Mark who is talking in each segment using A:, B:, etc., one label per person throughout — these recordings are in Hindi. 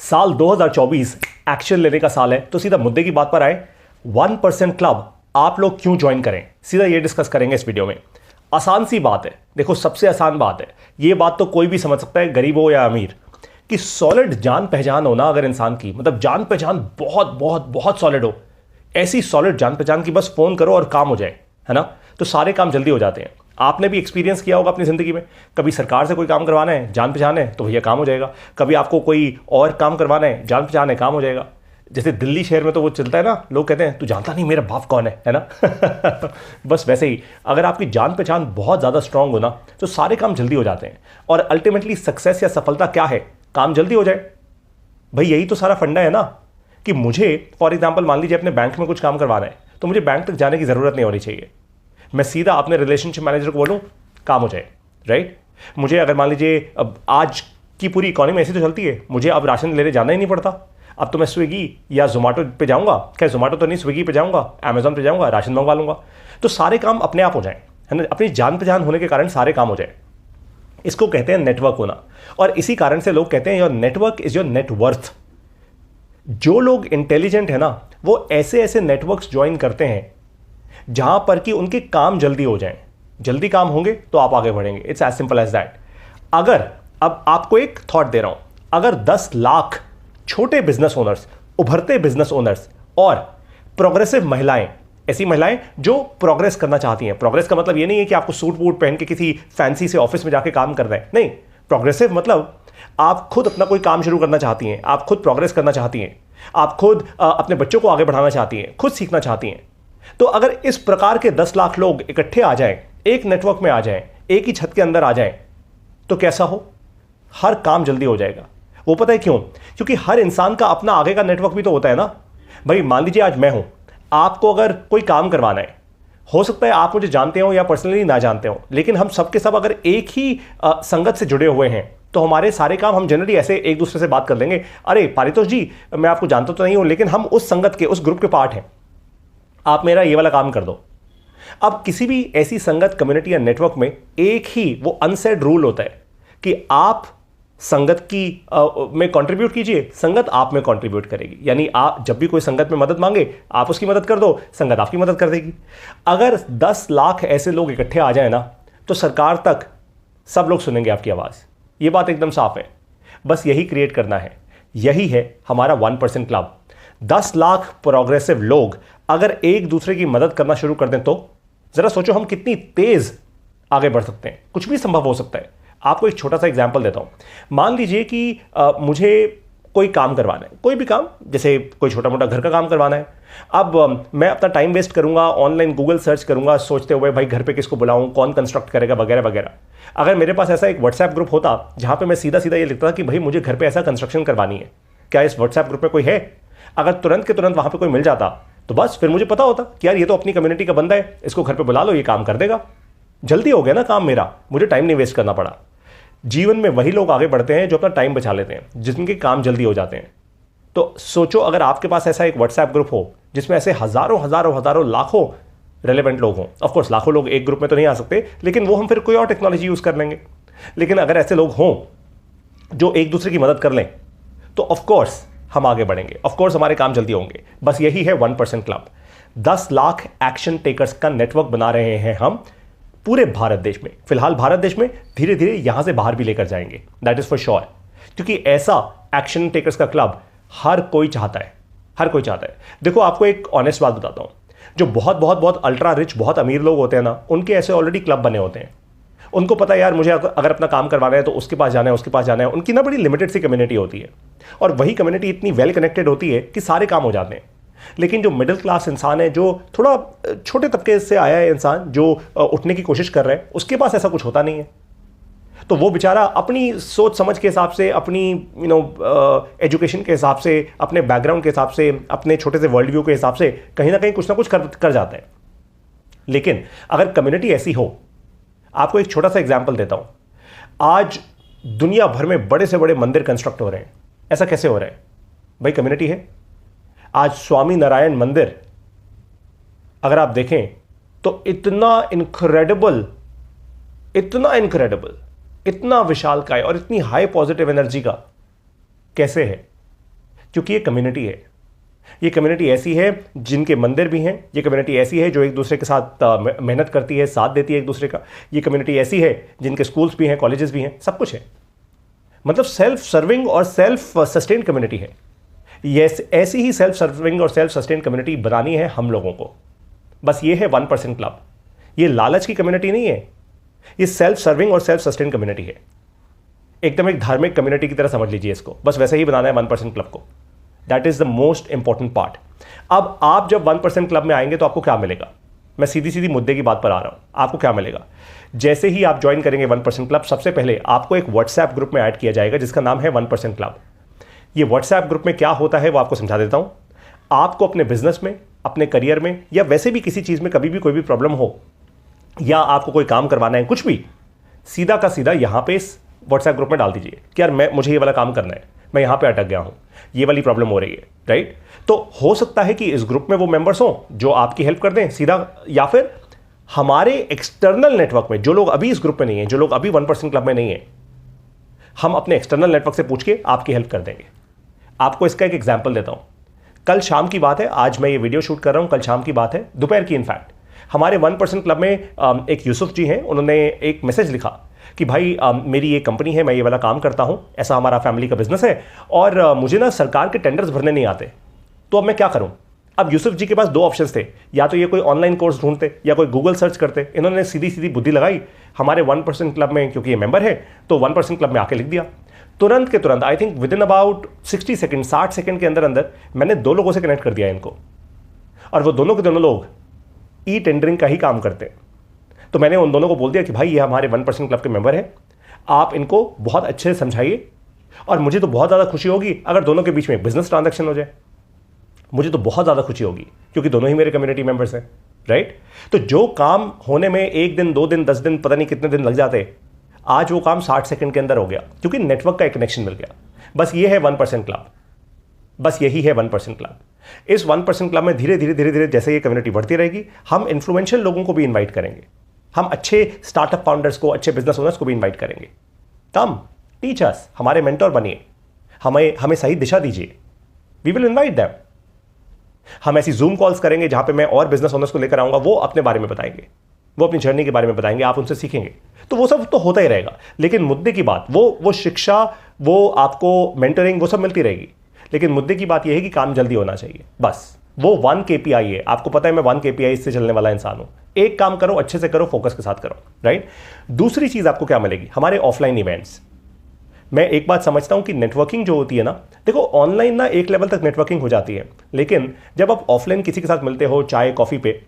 A: साल 2024 एक्शन लेने का साल है, तो सीधा मुद्दे की बात पर आए। 1% क्लब आप लोग क्यों ज्वाइन करें, सीधा ये डिस्कस करेंगे इस वीडियो में। आसान सी बात है, देखो सबसे आसान बात है, ये बात तो कोई भी समझ सकता है, गरीब हो या अमीर, कि सॉलिड जान पहचान हो ना अगर इंसान की, मतलब जान पहचान बहुत बहुत बहुत सॉलिड हो, ऐसी सॉलिड जान पहचान की बस फोन करो और काम हो जाए, है ना, तो सारे काम जल्दी हो जाते हैं। आपने भी एक्सपीरियंस किया होगा अपनी ज़िंदगी में, कभी सरकार से कोई काम करवाना है, जान पहचान है तो भैया काम हो जाएगा, कभी आपको कोई और काम करवाना है, जान पहचान है, काम हो जाएगा। जैसे दिल्ली शहर में तो वो चलता है ना, लोग कहते हैं तू जानता नहीं मेरा बाप कौन है ना बस वैसे ही अगर आपकी जान पहचान बहुत ज़्यादा स्ट्रांग हो ना, तो सारे काम जल्दी हो जाते हैं। और अल्टीमेटली सक्सेस या सफलता क्या है, काम जल्दी हो जाए। भाई यही तो सारा फंडा है ना, कि मुझे फॉर एग्जाम्पल मान लीजिए अपने बैंक में कुछ काम करवाना है, तो मुझे बैंक तक जाने की ज़रूरत नहीं होनी चाहिए, मैं सीधा अपने रिलेशनशिप मैनेजर को बोलूँ, काम हो जाए, राइट। मुझे अगर मान लीजिए अब आज की पूरी इकोनॉमी ऐसी तो चलती है, मुझे अब राशन लेने जाना ही नहीं पड़ता, अब तो मैं स्विगी या जोमेटो पे जाऊंगा, क्या जोमेटो तो नहीं, स्विगी पे जाऊंगा, अमेजोन पे जाऊंगा, राशन मंगवा लूंगा, तो सारे काम अपने आप हो जाएं, है ना। अपनी जान पहचान होने के कारण सारे काम हो जाए, इसको कहते हैं नेटवर्क होना। और इसी कारण से लोग कहते हैं your network is your net worth. जो लोग इंटेलिजेंट है ना, वो ऐसे ऐसे नेटवर्क्स ज्वाइन करते हैं जहां पर कि उनके काम जल्दी हो जाएं। जल्दी काम होंगे तो आप आगे बढ़ेंगे, it's as simple as that. अगर अब आपको एक थॉट दे रहा हूं, अगर 10 लाख छोटे बिजनेस ओनर्स, उभरते बिजनेस ओनर्स और प्रोग्रेसिव महिलाएं, ऐसी महिलाएं जो प्रोग्रेस करना चाहती हैं, प्रोग्रेस का मतलब ये नहीं है कि आपको सूट वूट पहन के किसी फैंसी से ऑफिस में जाके काम करना है, नहीं, प्रोग्रेसिव मतलब आप खुद अपना कोई काम शुरू करना चाहती हैं, आप खुद प्रोग्रेस करना चाहती हैं, आप खुद अपने बच्चों को आगे बढ़ाना चाहती हैं, खुद सीखना चाहती हैं। तो अगर इस प्रकार के 10 लाख लोग इकट्ठे आ जाएं, एक नेटवर्क में आ जाएं, एक ही छत के अंदर आ जाएं, तो कैसा हो, हर काम जल्दी हो जाएगा। वो पता है क्यों? क्योंकि हर इंसान का अपना आगे का नेटवर्क भी तो होता है ना। भाई मान लीजिए आज मैं हूं, आपको अगर कोई काम करवाना है, हो सकता है आप मुझे जानते हो या पर्सनली ना जानते हो, लेकिन हम सब के सब अगर एक ही संगत से जुड़े हुए हैं, तो हमारे सारे काम हम जनरली ऐसे एक दूसरे से बात कर लेंगे, अरे पारितोष जी मैं आपको जानता तो नहीं हूं, लेकिन हम उस संगत के, उस ग्रुप के पार्ट हैं, आप मेरा ये वाला काम कर दो। अब किसी भी ऐसी संगत, कम्युनिटी या नेटवर्क में एक ही वो अनसेड रूल होता है कि आप संगत की में कंट्रीब्यूट कीजिए, संगत आप में कंट्रीब्यूट करेगी। यानी आप जब भी कोई संगत में मदद मांगे, आप उसकी मदद कर दो, संगत आपकी मदद कर देगी। अगर 10 लाख ऐसे लोग इकट्ठे आ जाए ना, तो सरकार तक सब लोग सुनेंगे आपकी आवाज़। ये बात एकदम साफ है, बस यही क्रिएट करना है। यही है हमारा 1% क्लब। 10 लाख प्रोग्रेसिव लोग अगर एक दूसरे की मदद करना शुरू कर दें, तो जरा सोचो हम कितनी तेज आगे बढ़ सकते हैं। कुछ भी संभव हो सकता है। आपको एक छोटा सा एग्जांपल देता हूं। मान लीजिए कि मुझे कोई काम करवाना है, कोई भी काम, जैसे कोई छोटा मोटा घर का काम करवाना है। अब मैं अपना टाइम वेस्ट करूंगा, ऑनलाइन गूगल सर्च करूंगा, सोचते हुए भाई घर पे किसको बुलाऊं, कौन कंस्ट्रक्ट करेगा, वगैरह वगैरह। अगर मेरे पास ऐसा एक व्हाट्सएप ग्रुप होता जहां पे मैं सीधा सीधा ये लिखता था कि भाई मुझे घर पे ऐसा कंस्ट्रक्शन करवानी है, क्या इस व्हाट्सएप ग्रुप में कोई है? अगर तुरंत के तुरंत वहां पे कोई मिल जाता, तो बस फिर मुझे पता होता कि यार ये तो अपनी कम्युनिटी का बंदा है, इसको घर पे बुला लो, ये काम कर देगा। जल्दी हो गया ना काम मेरा, मुझे टाइम नहीं वेस्ट करना पड़ा। जीवन में वही लोग आगे बढ़ते हैं जो अपना टाइम बचा लेते हैं, जिनके काम जल्दी हो जाते हैं। तो सोचो अगर आपके पास ऐसा एक व्हाट्सएप ग्रुप हो जिसमें ऐसे हजारों हजारों हजारों लाखों रेलेवेंट लोग हों। ऑफकोर्स लाखों लोग एक ग्रुप में तो नहीं आ सकते, लेकिन वो हम फिर कोई और टेक्नोलॉजी यूज कर लेंगे। लेकिन अगर ऐसे लोग हों जो एक दूसरे की मदद कर लें, तो ऑफकोर्स हम आगे बढ़ेंगे, ऑफकोर्स हमारे काम जल्दी होंगे। बस यही है 1% क्लब। 10 लाख एक्शन टेकर्स का नेटवर्क बना रहे हैं हम पूरे भारत देश में। फिलहाल भारत देश में, धीरे धीरे यहां से बाहर भी लेकर जाएंगे, दैट इज फॉर श्योर। क्योंकि ऐसा एक्शन टेकर्स का क्लब हर कोई चाहता है, हर कोई चाहता है। देखो आपको एक ऑनेस्ट बात बताता हूं, जो बहुत बहुत बहुत अल्ट्रा रिच, बहुत अमीर लोग होते हैं ना, उनके ऐसे ऑलरेडी क्लब बने होते हैं। उनको पता है यार मुझे अगर अपना काम करवाना है तो उसके पास जाना है, उसके पास जाना है। उनकी ना बड़ी लिमिटेड सी कम्युनिटी होती है, और वही कम्युनिटी इतनी वेल कनेक्टेड होती है कि सारे काम हो जाते हैं। लेकिन जो मिडिल क्लास इंसान है, जो थोड़ा छोटे तबके से आया है इंसान, जो उठने की कोशिश कर रहा है, उसके पास ऐसा कुछ होता नहीं है। तो वो बेचारा अपनी सोच समझ के हिसाब से, अपनी एजुकेशन के हिसाब से, अपने बैकग्राउंड के हिसाब से, अपने छोटे से वर्ल्ड व्यू के हिसाब से कहीं ना कहीं कुछ ना कुछ कर जाता है। लेकिन अगर कम्युनिटी ऐसी हो, आपको एक छोटा सा एग्जाम्पल देता हूं। आज दुनिया भर में बड़े से बड़े मंदिर कंस्ट्रक्ट हो रहे हैं। ऐसा कैसे हो रहा है? भाई कम्युनिटी है। आज स्वामी नारायण मंदिर अगर आप देखें तो इतना इनक्रेडिबल, इतना विशालकाय और इतनी हाई पॉजिटिव एनर्जी का कैसे है? क्योंकि ये कम्युनिटी है। ये कम्युनिटी ऐसी है जिनके मंदिर भी हैं, ये कम्युनिटी ऐसी है जो एक दूसरे के साथ मेहनत करती है, साथ देती है एक दूसरे का। ये कम्युनिटी ऐसी है जिनके स्कूल्स भी हैं, कॉलेजेस भी हैं, सब कुछ है। मतलब सेल्फ सर्विंग और सेल्फ सस्टेन कम्युनिटी है। ये ऐसी ही सेल्फ सर्विंग और सेल्फ सस्टेन कम्युनिटी बनानी है हम लोगों को। बस ये है 1% क्लब। ये लालच की कम्युनिटी नहीं है, ये सेल्फ सर्विंग और सेल्फ सस्टेन कम्युनिटी है। एकदम एक धार्मिक कम्युनिटी की तरह समझ लीजिए इसको। बस वैसे ही बनाना है 1% क्लब को। That is the most important part. अब आप जब 1% क्लब में आएंगे तो आपको क्या मिलेगा? मैं सीधी सीधी मुद्दे की बात पर आ रहा हूं। आपको क्या मिलेगा? जैसे ही आप ज्वाइन करेंगे 1% क्लब, सबसे पहले आपको एक व्हाट्सएप ग्रुप में ऐड किया जाएगा जिसका नाम है 1% क्लब। ये व्हाट्सएप ग्रुप में क्या होता है वो आपको समझा देता हूं। आपको अपने बिजनेस में, अपने करियर में या वैसे भी किसी चीज में कभी भी कोई भी प्रॉब्लम हो या आपको कोई काम करवाना है, कुछ भी, सीधा का सीधा यहां पे इस व्हाट्सएप ग्रुप में डाल दीजिए कि यार मुझे ये वाला काम करना है, मैं यहां पे अटक गया हूं, ये वाली प्रॉब्लम हो रही है, राइट? तो हो सकता है कि इस ग्रुप में वो मेंबर्स हों जो आपकी हेल्प कर दें सीधा, या फिर हमारे एक्सटर्नल नेटवर्क में जो लोग अभी इस ग्रुप में नहीं है, जो लोग अभी 1% क्लब में नहीं है, हम अपने एक्सटर्नल नेटवर्क से पूछ के आपकी हेल्प कर देंगे। आपको इसका एक एग्जाम्पल देता हूं। कल शाम की बात है, आज मैं ये वीडियो शूट कर रहा हूं, कल शाम की बात है, दोपहर की इनफैक्ट। हमारे 1% क्लब में एक यूसुफ जी हैं, उन्होंने एक मैसेज लिखा कि भाई मेरी ये कंपनी है, मैं ये वाला काम करता हूं, ऐसा हमारा फैमिली का बिजनेस है और मुझे ना सरकार के टेंडर्स भरने नहीं आते, तो अब मैं क्या करूं? अब यूसुफ जी के पास दो ऑप्शंस थे, या तो ये कोई ऑनलाइन कोर्स ढूंढते या कोई गूगल सर्च करते। इन्होंने सीधी सीधी बुद्धि लगाई, हमारे 1% क्लब में, क्योंकि ये मेंबर है तो 1% क्लब में आके लिख दिया। तुरंत के तुरंत, I think with in about 60 second, 60 second के अंदर अंदर मैंने दो लोगों से कनेक्ट कर दिया इनको, और वो दोनों के दोनों लोग ई टेंडरिंग का ही काम करते हैं। तो मैंने उन दोनों को बोल दिया कि भाई ये हमारे 1% क्लब के मेंबर हैं, आप इनको बहुत अच्छे से समझाइए, और मुझे तो बहुत ज़्यादा खुशी होगी अगर दोनों के बीच में बिजनेस ट्रांजैक्शन हो जाए। मुझे तो बहुत ज़्यादा खुशी होगी क्योंकि दोनों ही मेरे कम्युनिटी मेंबर्स हैं, राइट? तो जो काम होने में 1 दिन, 2 दिन, 10 दिन, पता नहीं कितने दिन लग जाते, आज वो काम 60 सेकंड के अंदर हो गया क्योंकि नेटवर्क का एक कनेक्शन मिल गया। बस ये है 1% क्लब, बस यही है 1% क्लब। इस 1% क्लब में धीरे धीरे धीरे धीरे जैसे ये कम्युनिटी बढ़ती रहेगी, हम इन्फ्लुएंशियल लोगों को भी इन्वाइट करेंगे, हम अच्छे स्टार्टअप फाउंडर्स को, अच्छे बिजनेस ओनर्स को भी इन्वाइट करेंगे। कम टीच अस, हमारे मेंटोर बनिए, हमें सही दिशा दीजिए, वी विल इन्वाइट देम। हम ऐसी जूम कॉल्स करेंगे जहां पे मैं और बिजनेस ओनर्स को लेकर आऊंगा, वो अपने बारे में बताएंगे, वो अपनी जर्नी के बारे में बताएंगे, आप उनसे सीखेंगे। तो वो सब तो होता ही रहेगा, लेकिन मुद्दे की बात, वो शिक्षा, वो आपको मेंटरिंग, वो सब मिलती रहेगी, लेकिन मुद्दे की बात यह है कि काम जल्दी होना चाहिए। बस वो 1 KPI है। आपको पता है मैं 1 KPI से चलने वाला इंसान हूं। एक काम करो, अच्छे से करो, फोकस के साथ करो, राइट? दूसरी चीज आपको क्या मिलेगी? हमारे ऑफलाइन इवेंट्स। मैं एक बात समझता हूं कि नेटवर्किंग जो होती है ना, देखो ऑनलाइन ना एक लेवल तक नेटवर्किंग हो जाती है, लेकिन जब आप ऑफलाइन किसी के साथ मिलते हो, चाय कॉफी पे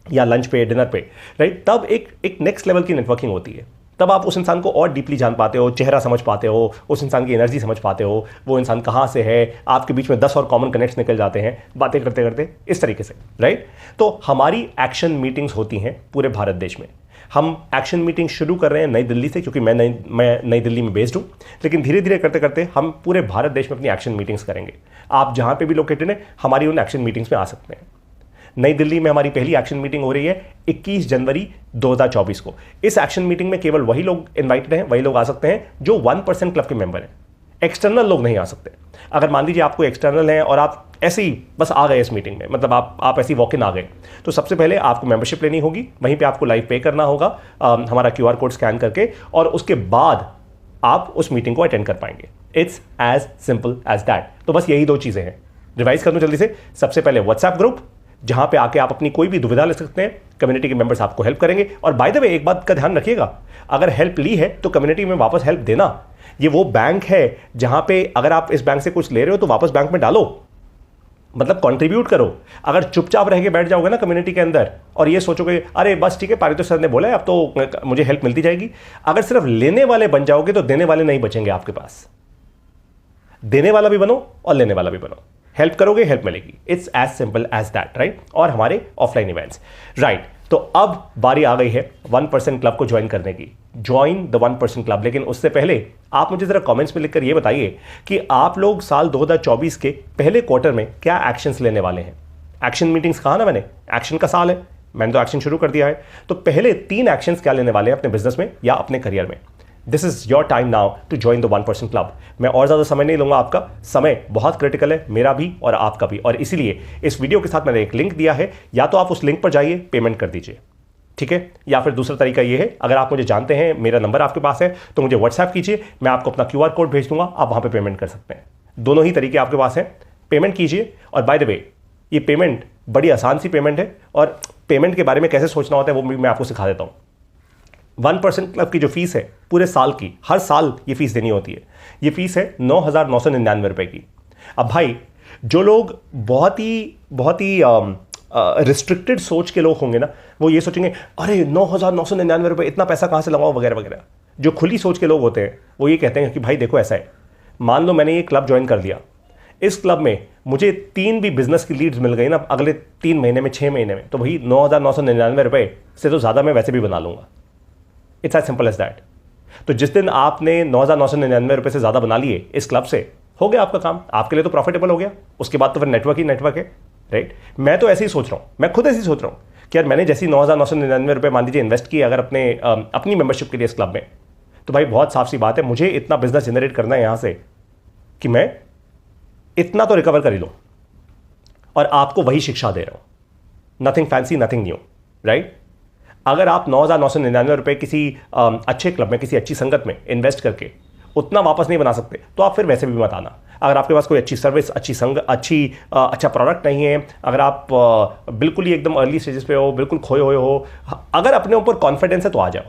A: या लंच पे, डिनर पे, राइट, तब एक नेक्स्ट लेवल की नेटवर्किंग होती है। तब आप उस इंसान को और डीपली जान पाते हो, चेहरा समझ पाते हो, उस इंसान की एनर्जी समझ पाते हो, वो इंसान कहाँ से है, आपके बीच में 10 और कॉमन कनेक्ट्स निकल जाते हैं बातें करते करते, इस तरीके से, राइट? तो हमारी एक्शन मीटिंग्स होती हैं पूरे भारत देश में। हम एक्शन मीटिंग शुरू कर रहे हैं नई दिल्ली से, क्योंकि मैं नई दिल्ली में बेस्ड हूँ, लेकिन धीरे धीरे करते करते हम पूरे भारत देश में अपनी एक्शन मीटिंग्स करेंगे। आप जहाँ पे भी लोकेटेड हैं, हमारी उन एक्शन मीटिंग्स में आ सकते हैं। नई दिल्ली में हमारी पहली एक्शन मीटिंग हो रही है 21 जनवरी 2024 को। इस एक्शन मीटिंग में केवल वही लोग इन्वाइटेड हैं, वही लोग आ सकते हैं जो 1% क्लब के मेंबर हैं। एक्सटर्नल लोग नहीं आ सकते। अगर मान लीजिए आप कोई एक्सटर्नल हैं और आप ऐसे ही बस आ गए इस मीटिंग में, मतलब आप ऐसे ही वॉक इन आ गए, तो सबसे पहले आपको मेंबरशिप लेनी होगी, वहीं पे आपको लाइव पे करना होगा हमारा QR कोड स्कैन करके, और उसके बाद आप उस मीटिंग को अटेंड कर पाएंगे। It's as simple as that. तो बस यही दो चीज़ें हैं। रिवाइज कर दूं जल्दी से। सबसे पहले व्हाट्सएप ग्रुप, जहां पे आके आप अपनी कोई भी दुविधा ले सकते हैं, कम्युनिटी के मेंबर्स आपको हेल्प करेंगे। और बाय द वे एक बात का ध्यान रखिएगा, अगर हेल्प ली है तो कम्युनिटी में वापस हेल्प देना। ये वो बैंक है जहां पे अगर आप इस बैंक से कुछ ले रहे हो तो वापस बैंक में डालो, मतलब कंट्रीब्यूट करो। अगर चुपचाप रह के बैठ जाओगे ना कम्युनिटी के अंदर और ये सोचोगे अरे बस ठीक है, पारितोष सर ने बोला है अब तो मुझे हेल्प मिलती जाएगी, अगर सिर्फ लेने वाले बन जाओगे तो देने वाले नहीं बचेंगे आपके पास। देने वाला भी बनो और लेने वाला भी बनो। हेल्प करोगे, हेल्प मिलेगी। It's as simple as that, right? और हमारे ऑफलाइन इवेंट्स, राइट? तो अब बारी आ गई है 1% क्लब को ज्वाइन करने की। Join the 1% club. लेकिन उससे पहले आप मुझे जरा कमेंट्स में लिखकर ये बताइए कि आप लोग साल 2024 के पहले क्वार्टर में क्या एक्शंस लेने वाले हैं। एक्शन मीटिंग्स कहा ना मैंने, एक्शन का साल है, मैंने तो एक्शन शुरू कर दिया है। तो पहले 3 एक्शंस क्या लेने वाले हैं अपने बिजनेस में या अपने करियर में, this is your time now to join the 1% club. मैं और ज़्यादा समय नहीं लूंगा आपका, समय बहुत क्रिटिकल है, मेरा भी और आपका भी, और इसीलिए इस वीडियो के साथ मैंने एक लिंक दिया है, या तो आप उस लिंक पर जाइए, पेमेंट कर दीजिए, ठीक है, या फिर दूसरा तरीका ये है, अगर आप मुझे जानते हैं, मेरा नंबर आपके पास है, तो मुझे व्हाट्सएप कीजिए, मैं आपको अपना QR कोड भेज दूंगा, आप वहां पे पेमेंट कर सकते हैं। दोनों ही तरीके आपके पास हैं, पेमेंट कीजिए। और बाय द वे, ये पेमेंट बड़ी आसान सी पेमेंट है, और पेमेंट के बारे में कैसे सोचना होता है वो मैं आपको सिखा देता हूं। 1% क्लब की जो फीस है पूरे साल की, हर साल ये फीस देनी होती है, ये फीस है 9,999 रुपए की। अब भाई, जो लोग बहुत ही रिस्ट्रिक्टेड सोच के लोग होंगे ना, वो ये सोचेंगे अरे 9,999 रुपये, इतना पैसा कहाँ से लगाओ वगैरह वगैरह। जो खुली सोच के लोग होते हैं वो ये कहते हैं कि भाई देखो ऐसा है, मान लो मैंने ये क्लब ज्वाइन कर लिया, इस क्लब में मुझे 3 भी बिजनेस की लीड्स मिल गई ना अगले 3 महीने में, 6 महीने में, तो भाई 9,999 रुपये से तो ज़्यादा मैं वैसे भी बना लूँगा। It's as simple as that. तो जिस दिन आपने 9,999 रुपये से ज़्यादा बना लिए इस क्लब से, हो गया आपका काम, आपके लिए तो प्रॉफिटेबल हो गया। उसके बाद तो फिर नेटवर्क ही नेटवर्क है, राइट। मैं तो ऐसे ही सोच रहा हूँ, मैं खुद ऐसे ही सोच रहा हूँ कि यार मैंने जैसी 9,999 रुपये मान लीजिए इन्वेस्ट किए अगर अपनी मेंबरशिप के लिए इस क्लब में, तो भाई बहुत साफ सी बात है, मुझे इतना बिजनेस जनरेट करना है यहाँ से कि मैं इतना तो रिकवर कर ही लूँ, और आपको वही शिक्षा दे रहा हूँ। Nothing fancy, nothing new, right. अगर आप 9,999 रुपये किसी अच्छे क्लब में, किसी अच्छी संगत में इन्वेस्ट करके उतना वापस नहीं बना सकते, तो आप फिर वैसे भी मत आना। अगर आपके पास कोई अच्छी सर्विस, अच्छी अच्छा प्रोडक्ट नहीं है, अगर आप बिल्कुल ही एकदम अर्ली स्टेजेस पे हो, बिल्कुल खोए हुए हो, अगर अपने ऊपर कॉन्फिडेंस है तो आ जाओ,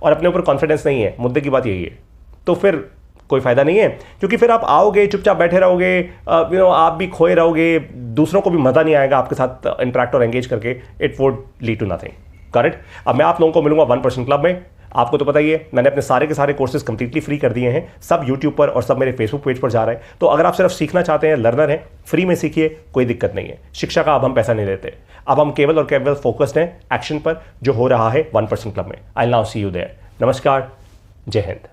A: और अपने ऊपर कॉन्फिडेंस नहीं है, मुद्दे की बात यही है, तो फिर कोई फायदा नहीं है। क्योंकि फिर आप आओगे, चुपचाप बैठे रहोगे, आप भी खोए रहोगे, दूसरों को भी मजा नहीं आएगा आपके साथ इंटरेक्ट और एंगेज करके। It would lead to nothing, correct. अब मैं आप लोगों को मिलूंगा 1% क्लब में। आपको तो पता ही है, मैंने अपने सारे के सारे कोर्सेज कंप्लीटली फ्री कर दिए हैं, सब यूट्यूब पर और सब मेरे फेसबुक पेज पर जा रहे हैं। तो अगर आप सिर्फ सीखना चाहते हैं, लर्नर हैं, फ्री में सीखिए, कोई दिक्कत नहीं है। शिक्षा का अब हम पैसा नहीं लेते, अब हम केवल और केवल फोकस्ड हैं एक्शन पर, जो हो रहा है 1% क्लब में। I now see you there. नमस्कार, जय हिंद।